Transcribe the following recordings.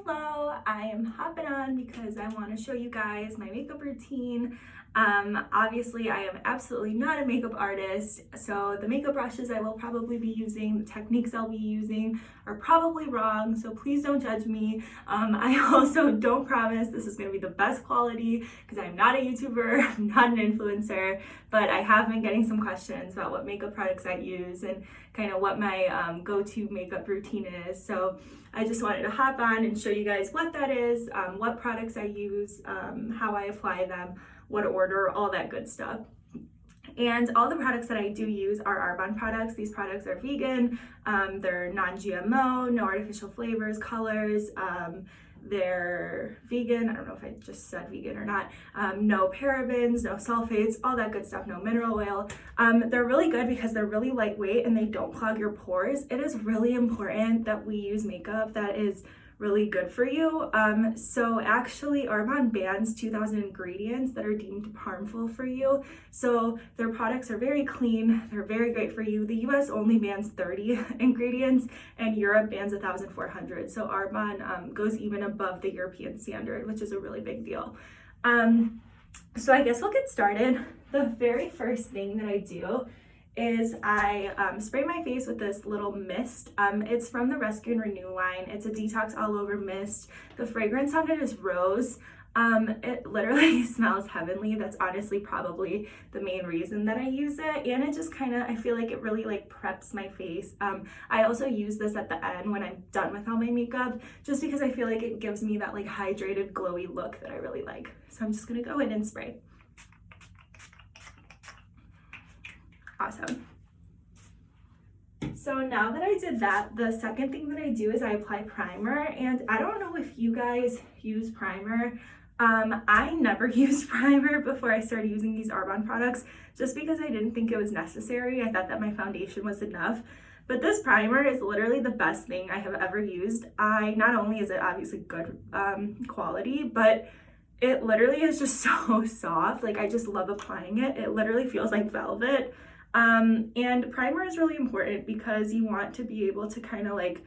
Hello, I am hopping on because I want to show you guys my makeup routine. Obviously I am absolutely not a makeup artist, so the makeup brushes I will probably be using, the techniques I'll be using are probably wrong, so please don't judge me. I also don't promise this is going to be the best quality because I'm not a YouTuber, I'm not an influencer, but I have been getting some questions about what makeup products I use and kind of what my go-to makeup routine is. So I just wanted to hop on and show you guys what that is, what products I use, how I apply them, what order, all that good stuff. And all the products that I do use are Arbonne products. These products are vegan, they're non-GMO, no artificial flavors, colors, they're vegan, I don't know if I just said vegan or not, no parabens, no sulfates, all that good stuff, no mineral oil. They're really good because they're really lightweight and they don't clog your pores. It is really important that we use makeup that is really good for you. So actually Arbonne bans 2,000 ingredients that are deemed harmful for you. So their products are very clean, they're very great for you. The US only bans 30 ingredients and Europe bans 1,400. So Arbonne goes even above the European standard, which is a really big deal. So I guess we'll get started. The very first thing that I do is I spray my face with this little mist. It's from the Rescue and Renew line. It's a detox all over mist. The fragrance on it is rose. It literally smells heavenly. That's honestly probably the main reason that I use it. And it just kind of, I feel like it really like preps my face. I also use this at the end when I'm done with all my makeup, just because I feel like it gives me that like hydrated, glowy look that I really like. So I'm just gonna go in and spray. Awesome. So now that I did that, the second thing that I do is I apply primer, and I don't know if you guys use primer. I never used primer before I started using these Arbonne products just because I didn't think it was necessary. I thought that my foundation was enough. But this primer is literally the best thing I have ever used. Not only is it obviously good quality, but it literally is just so soft. Like I just love applying it. It literally feels like velvet. And primer is really important because you want to be able to kind of like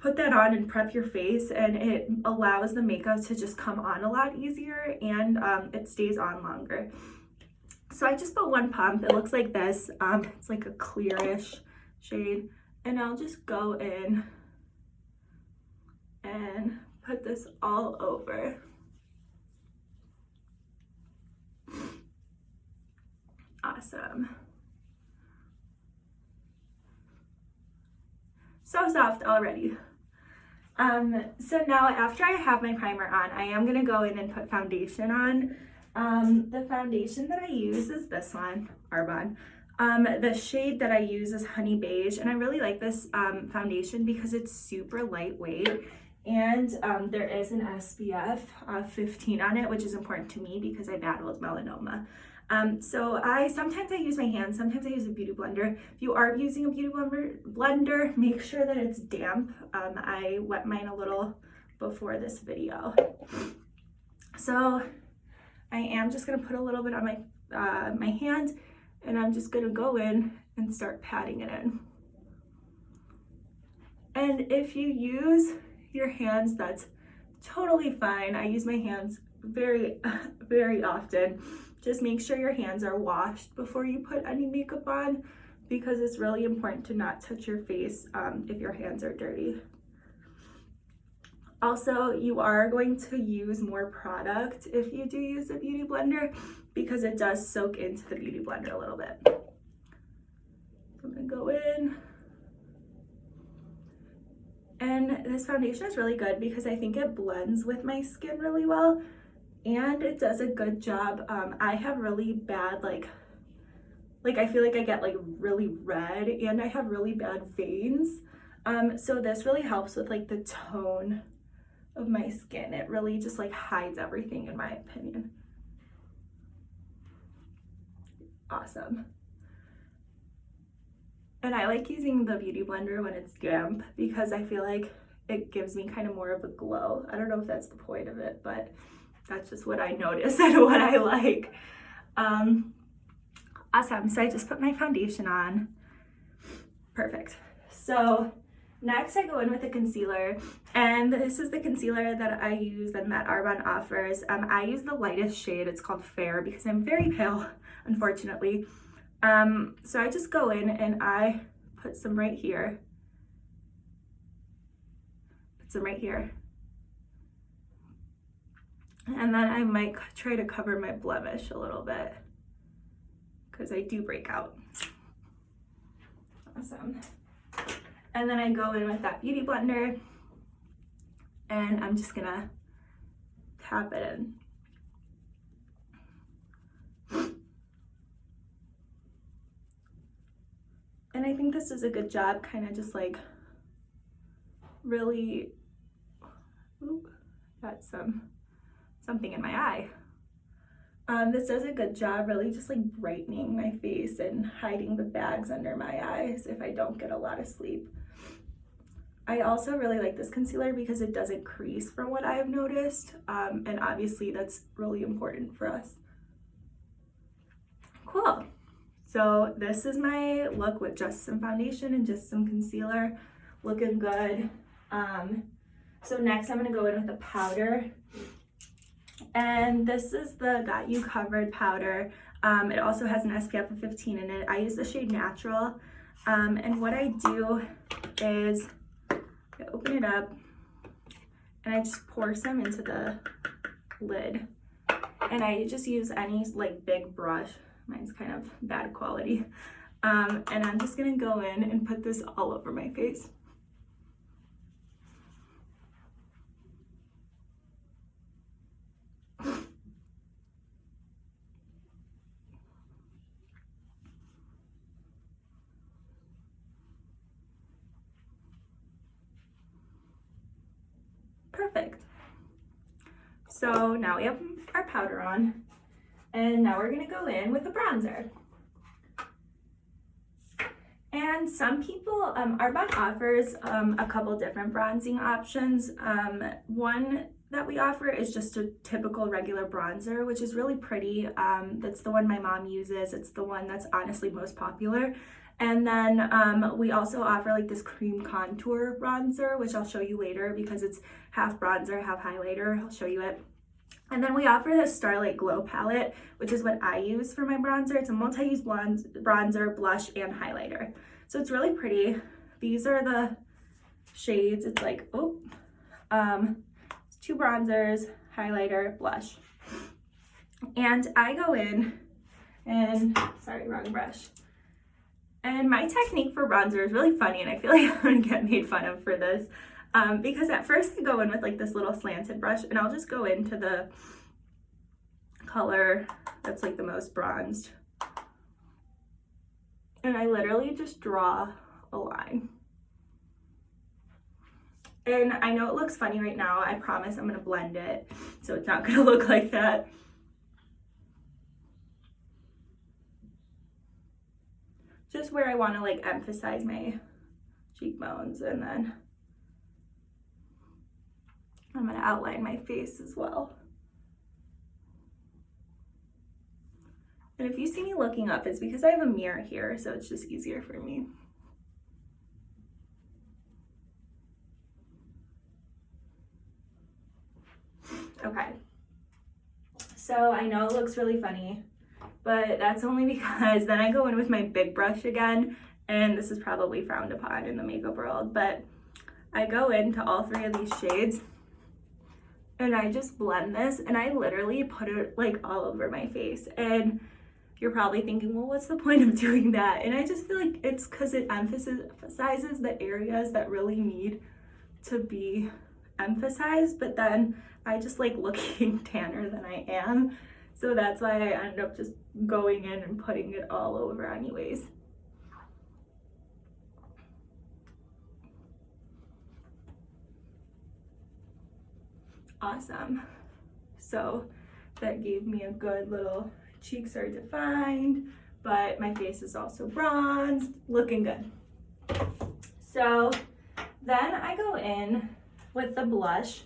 put that on and prep your face, and it allows the makeup to just come on a lot easier, and it stays on longer. So I just put one pump. It looks like this. It's like a clearish shade, and I'll just go in and put this all over. Awesome. So soft already. So now after I have my primer on, I am going to go in and put foundation on. The foundation that I use is this one, Arbonne. The shade that I use is Honey Beige, and I really like this foundation because it's super lightweight, and there is an SPF 15 on it, which is important to me because I battled melanoma. So sometimes I use my hands, sometimes I use a beauty blender. If you are using a beauty blender, make sure that it's damp. I wet mine a little before this video. So I am just gonna put a little bit on my hand, and I'm just gonna go in and start patting it in. And if you use your hands, that's totally fine. I use my hands very, very often. Just make sure your hands are washed before you put any makeup on, because it's really important to not touch your face if your hands are dirty. Also, you are going to use more product if you do use a beauty blender because it does soak into the beauty blender a little bit. So I'm gonna go in. And this foundation is really good because I think it blends with my skin really well. And it does a good job. I have really bad, like I feel like I get like really red, and I have really bad veins. So this really helps with like the tone of my skin. It really just like hides everything, in my opinion. Awesome. And I like using the beauty blender when it's damp because I feel like it gives me kind of more of a glow. I don't know if that's the point of it, but that's just what I notice and what I like. Awesome. So I just put my foundation on. Perfect. So Next, I go in with a concealer, and this is the concealer that I use and that Arbonne offers. I use the lightest shade. It's called Fair because I'm very pale, unfortunately. So I just go in and I put some right here, put some right here. And then I might try to cover my blemish a little bit because I do break out. Awesome. And then I go in with that beauty blender and I'm just gonna tap it in. And I think this does a good job kind of just like really, oop, got something in my eye. This does a good job really just like brightening my face and hiding the bags under my eyes if I don't get a lot of sleep. I also really like this concealer because it doesn't crease from what I have noticed, and obviously that's really important for us. Cool. So this is my look with just some foundation and just some concealer, looking good. So next I'm gonna go in with a powder. And this is the Got You Covered powder. It also has an SPF of 15 in it. I use the shade Natural. And what I do is I open it up and I just pour some into the lid. And I just use any like big brush. Mine's kind of bad quality. And I'm just gonna go in and put this all over my face. Perfect. So now we have our powder on, and now we're gonna go in with a bronzer. And some people, Arbonne offers a couple different bronzing options. One that we offer is just a typical regular bronzer, which is really pretty. That's the one my mom uses. It's the one that's honestly most popular. And then we also offer like this cream contour bronzer, which I'll show you later because it's half bronzer, half highlighter. I'll show you it. And then we offer this Starlight Glow palette, which is what I use for my bronzer. It's a multi-use bronzer, blush, and highlighter. So it's really pretty. These are the shades. It's like, it's 2 bronzers, highlighter, blush. And I go in and, sorry, wrong brush. And my technique for bronzer is really funny, and I feel like I'm gonna get made fun of for this. Because at first I go in with like this little slanted brush and I'll just go into the color that's like the most bronzed. And I literally just draw a line. And I know it looks funny right now. I promise I'm gonna blend it so it's not gonna look like that. Just where I wanna like emphasize my cheekbones, and then I'm gonna outline my face as well. And if you see me looking up, it's because I have a mirror here, so it's just easier for me. Okay, so I know it looks really funny, but that's only because then I go in with my big brush again, and this is probably frowned upon in the makeup world, but I go into all 3 of these shades and I just blend this, and I literally put it like all over my face. And you're probably thinking, well, what's the point of doing that? And I just feel like it's because it emphasizes the areas that really need to be emphasized, but then I just like looking tanner than I am. So that's why I end up just going in and putting it all over anyways. Awesome. So that gave me a good little, cheeks are defined, but my face is also bronzed, looking good. So then I go in with the blush,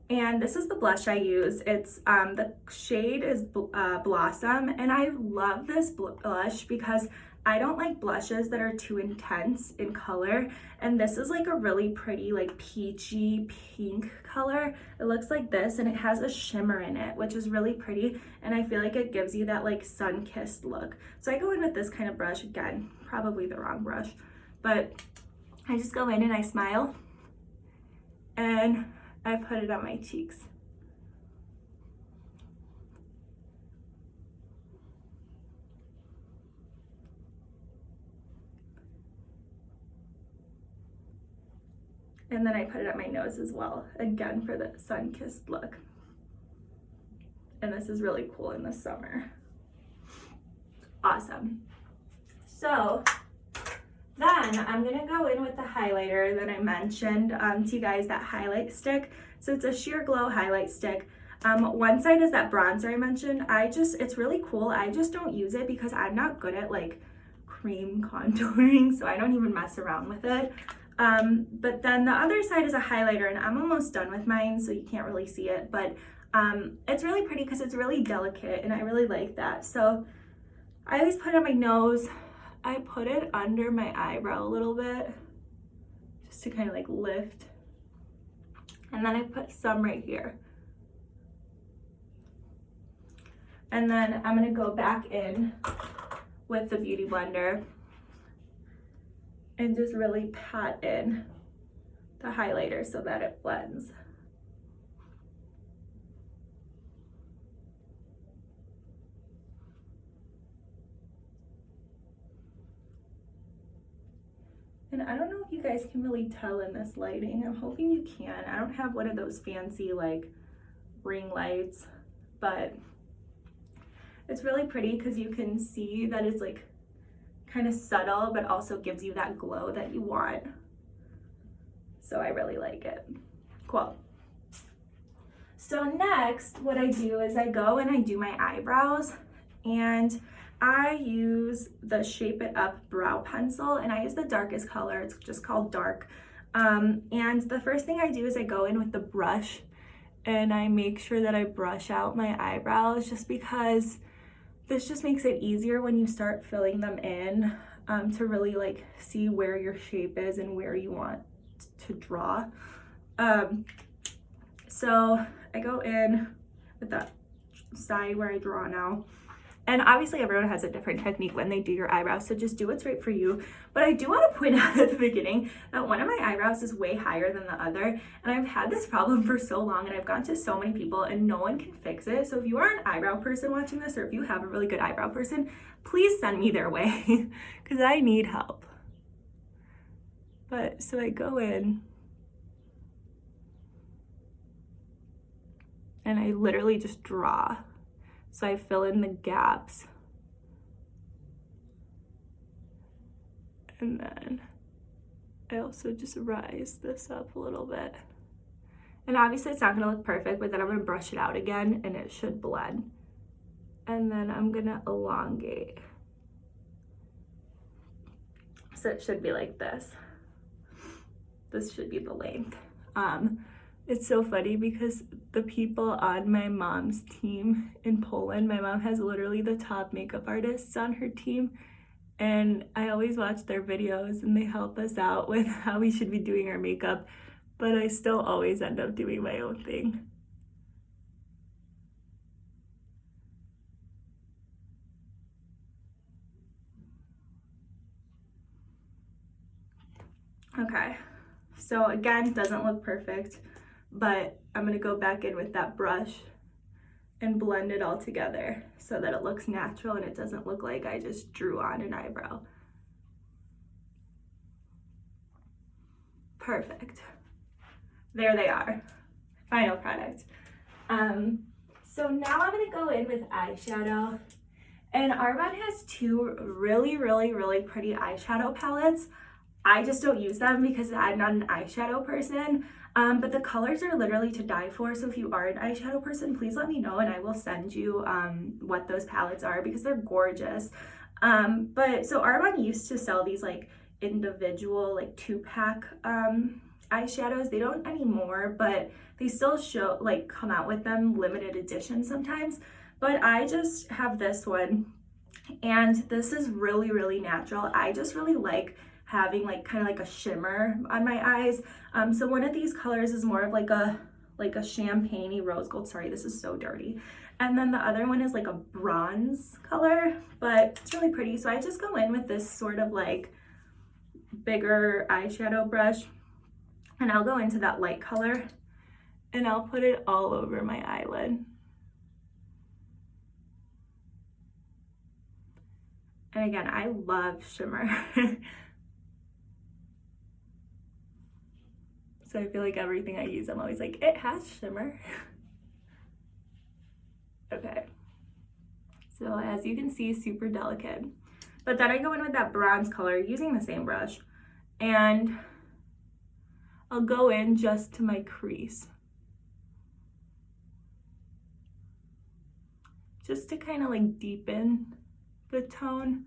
and this is the blush I use. It's the shade is Blossom, and I love this blush because I don't like blushes that are too intense in color, and this is like a really pretty like peachy pink color. It looks like this, and it has a shimmer in it, which is really pretty, and I feel like it gives you that like sun-kissed look. So I go in with this kind of brush. Again, probably the wrong brush, but I just go in and I smile, and I put it on my cheeks. And then I put it on my nose as well, again for the sun-kissed look. And this is really cool in the summer. Awesome. So then I'm gonna go in with the highlighter that I mentioned to you guys, that highlight stick. So it's a Sheer Glow highlight stick. One side is that bronzer I mentioned. It's really cool. I just don't use it because I'm not good at like cream contouring, so I don't even mess around with it. But then the other side is a highlighter, and I'm almost done with mine, so you can't really see it, but it's really pretty because it's really delicate, and I really like that. So I always put it on my nose. I put it under my eyebrow a little bit, just to kind of like lift. And then I put some right here. And then I'm gonna go back in with the Beauty Blender and just really pat in the highlighter so that it blends. And I don't know if you guys can really tell in this lighting. I'm hoping you can. I don't have one of those fancy like ring lights, but it's really pretty because you can see that it's like kind of subtle, but also gives you that glow that you want. So I really like it. Cool. So next, what I do is I go and I do my eyebrows, and I use the Shape It Up brow pencil, and I use the darkest color. It's just called Dark. And the first thing I do is I go in with the brush and I make sure that I brush out my eyebrows, just because this just makes it easier when you start filling them in, to really like see where your shape is and where you want to draw. So I go in with that side where I draw now. And obviously everyone has a different technique when they do your eyebrows, so just do what's right for you. But I do want to point out at the beginning that one of my eyebrows is way higher than the other. And I've had this problem for so long, and I've gone to so many people and no one can fix it. So if you are an eyebrow person watching this, or if you have a really good eyebrow person, please send me their way because I need help. But so I go in and I literally just draw. So I fill in the gaps. And then I also just rise this up a little bit. And obviously it's not gonna look perfect, but then I'm gonna brush it out again and it should blend. And then I'm gonna elongate. So it should be like this. This should be the length. It's so funny because the people on my mom's team in Poland, my mom has literally the top makeup artists on her team, and I always watch their videos and they help us out with how we should be doing our makeup, but I still always end up doing my own thing. Okay, so again, doesn't look perfect, but I'm gonna go back in with that brush and blend it all together so that it looks natural and it doesn't look like I just drew on an eyebrow. Perfect. There they are, final product. So now I'm gonna go in with eyeshadow, and Arbonne has two really pretty eyeshadow palettes. I just don't use them because I'm not an eyeshadow person. But the colors are literally to die for, so if you are an eyeshadow person, please let me know and I will send you what those palettes are because they're gorgeous. But so Arbonne used to sell these like individual like 2-pack eyeshadows. They don't anymore, but they still come out with them limited edition sometimes. But I just have this one, And this is really, really natural. I just really like having like kind of like a shimmer on my eyes. So one of these colors is more of like a champagne-y rose gold. Sorry, this is so dirty. And then the other one is like a bronze color, but it's really pretty. So I just go in with this sort of like bigger eyeshadow brush, and I'll go into that light color and I'll put it all over my eyelid. And again, I love shimmer. So I feel like everything I use, I'm always like, it has shimmer. Okay. So as you can see, super delicate. But then I go in with that bronze color using the same brush, and I'll go in just to my crease. Just to kind of like deepen the tone,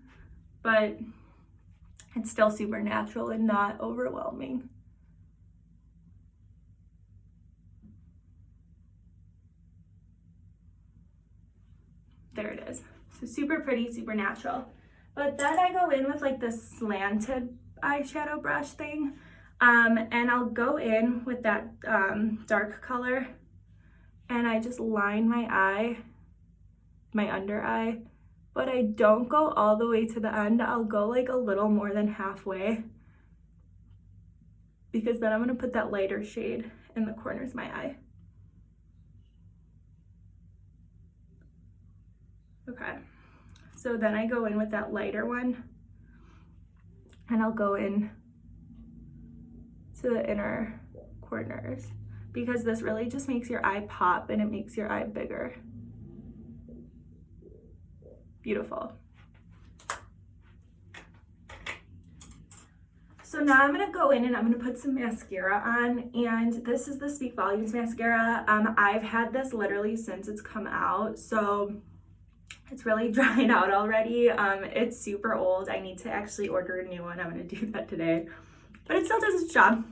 but it's still super natural and not overwhelming. There it is. So super pretty, super natural. But then I go in with like this slanted eyeshadow brush thing, and I'll go in with that dark color, and I just line my eye, my under eye, but I don't go all the way to the end. I'll go like a little more than halfway, because then I'm gonna put that lighter shade in the corners of my eye. Okay, so then I go in with that lighter one, and I'll go in to the inner corners, because this really just makes your eye pop and it makes your eye bigger. Beautiful. So now I'm gonna go in and I'm gonna put some mascara on, and this is the Speak Volumes mascara. I've had this literally since it's come out, so it's really dried out already. It's super old. I need to actually order a new one. I'm gonna do that today, but it still does its job.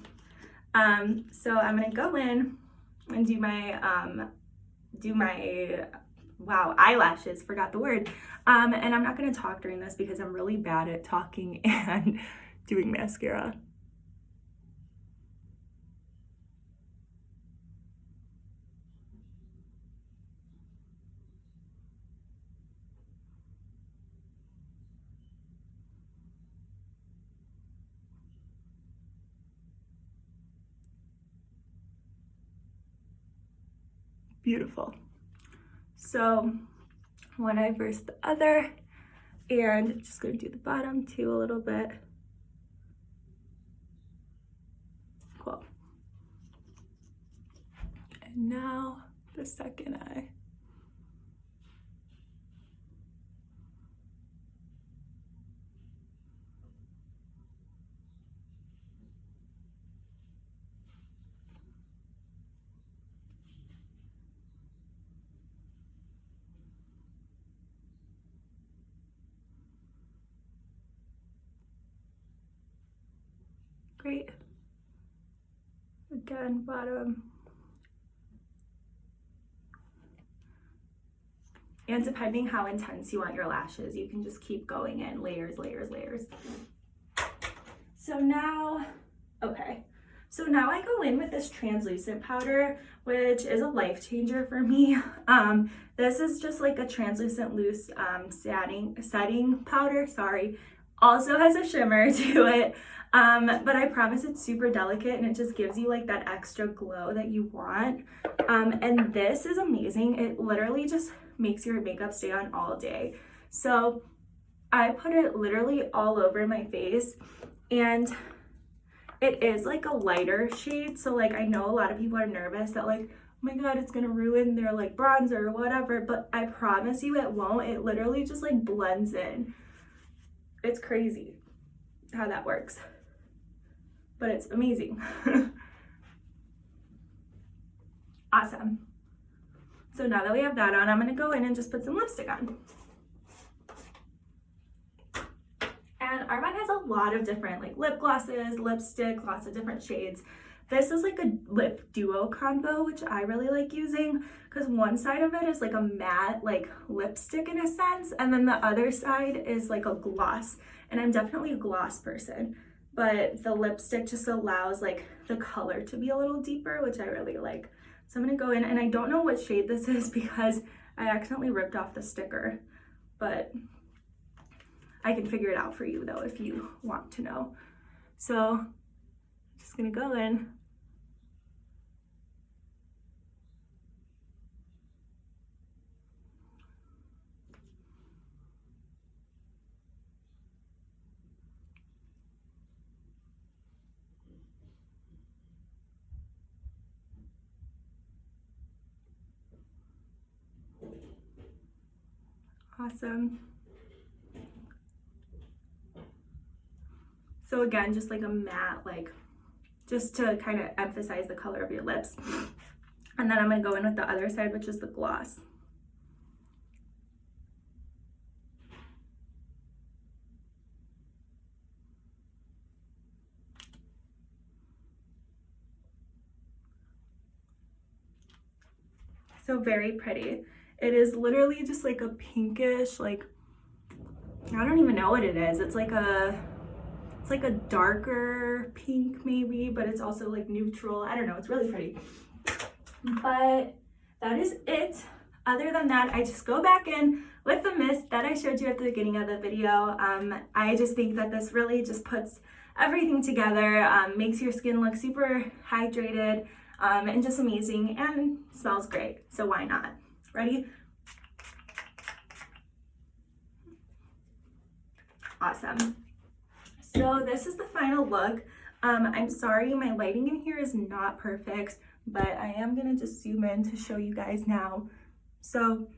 So I'm gonna go in and do my wow, eyelashes, forgot the word. And I'm not gonna talk during this because I'm really bad at talking and doing mascara. Beautiful. So one eye versus the other, and just gonna do the bottom too a little bit. Cool. And now the second eye. Great. Again, bottom. And depending how intense you want your lashes, you can just keep going in layers, layers, layers. So now, okay. So now I go in with this translucent powder, which is a life changer for me. This is just like a translucent loose setting powder, sorry. Also has a shimmer to it. But I promise it's super delicate and it just gives you like that extra glow that you want. And this is amazing. It literally just makes your makeup stay on all day. So I put it literally all over my face, and it is like a lighter shade. So like, I know a lot of people are nervous that like, oh my God, it's gonna ruin their like bronzer or whatever, but I promise you it won't. It literally just like blends in. It's crazy how that works, but it's amazing. Awesome. So now that we have that on, I'm gonna go in and just put some lipstick on. And Arbonne has a lot of different like lip glosses, lipstick, lots of different shades. This is like a lip duo combo, which I really like using because one side of it is like a matte like lipstick in a sense, and then the other side is like a gloss. And I'm definitely a gloss person, but the lipstick just allows like the color to be a little deeper, which I really like. So I'm gonna go in, and I don't know what shade this is because I accidentally ripped off the sticker, but I can figure it out for you though if you want to know. So I'm just gonna go in. Awesome. So again, just like a matte, like just to kind of emphasize the color of your lips. And then I'm gonna go in with the other side, which is the gloss. So very pretty. It is literally just like a pinkish, like, I don't even know what it is. It's like a darker pink maybe, but it's also like neutral. I don't know, it's really pretty. But that is it. Other than that, I just go back in with the mist that I showed you at the beginning of the video. I just think that this really just puts everything together, makes your skin look super hydrated, and just amazing, and smells great. So why not? Ready? Awesome. So this is the final look. I'm sorry, my lighting in here is not perfect, but I am gonna just zoom in to show you guys now. So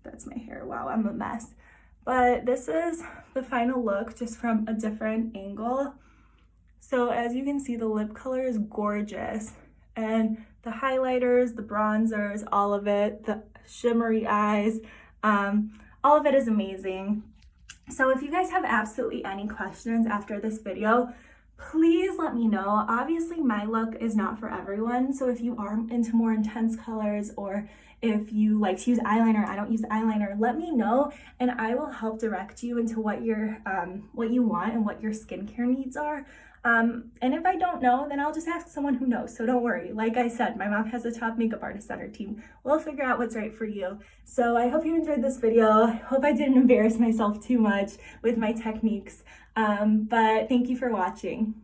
that's my hair. Wow, I'm a mess. But this is the final look just from a different angle. So as you can see, the lip color is gorgeous. And the highlighters, the bronzers, all of it, the shimmery eyes, all of it is amazing. So if you guys have absolutely any questions after this video, please let me know. Obviously, my look is not for everyone. So if you are into more intense colors, or if you like to use eyeliner, I don't use eyeliner, let me know and I will help direct you into what you want and what your skincare needs are. And if I don't know, then I'll just ask someone who knows. So don't worry. Like I said, my mom has a top makeup artist on her team. We'll figure out what's right for you. So I hope you enjoyed this video. I hope I didn't embarrass myself too much with my techniques. But thank you for watching.